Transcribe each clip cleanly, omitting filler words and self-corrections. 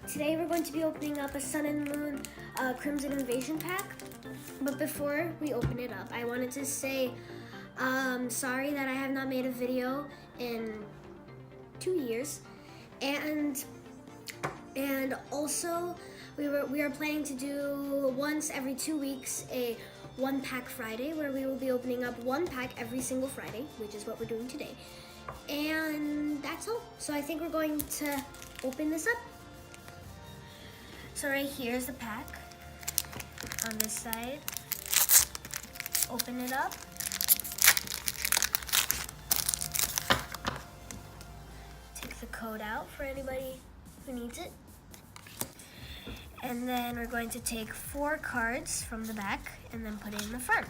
Today we're going to be opening up a Sun and Moon Crimson Invasion pack. But before we open it up, I wanted to say sorry that I have not made a video in 2 years. And also we are planning to do once every 2 weeks a one pack Friday, where we will be opening up one pack every single Friday, which is what we're doing today. And that's all. So I think we're going to open this up. So right here is the pack on this side. Open it up. Take the code out for anybody who needs it. And then we're going to take 4 cards from the back and then put it in the front,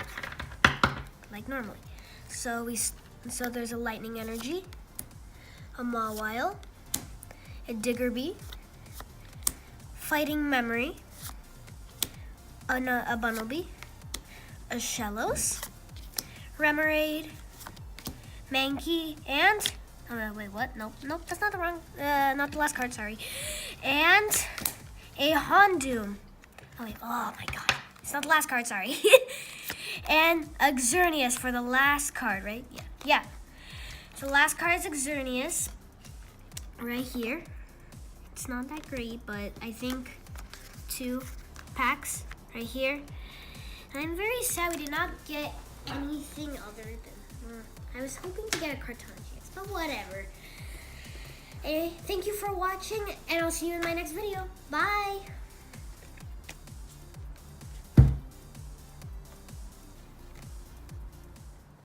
like normally. So there's a Lightning Energy, a Mawile, a Diggerbee, Fighting Memory, a Bunnelby, a Shellos, Remoraid, Mankey, and wait, what? Nope, that's not the wrong. Not the last card. Sorry, and a Houndoom. Oh my God, it's not the last card. Sorry, and a Xerneas for the last card, right? Yeah. So the last card is Xerneas, right here. It's not that great, but I think 2 packs right here. And I'm very sad we did not get anything other than, I was hoping to get a Carton chance, but whatever. Anyway, thank you for watching, and I'll see you in my next video. Bye!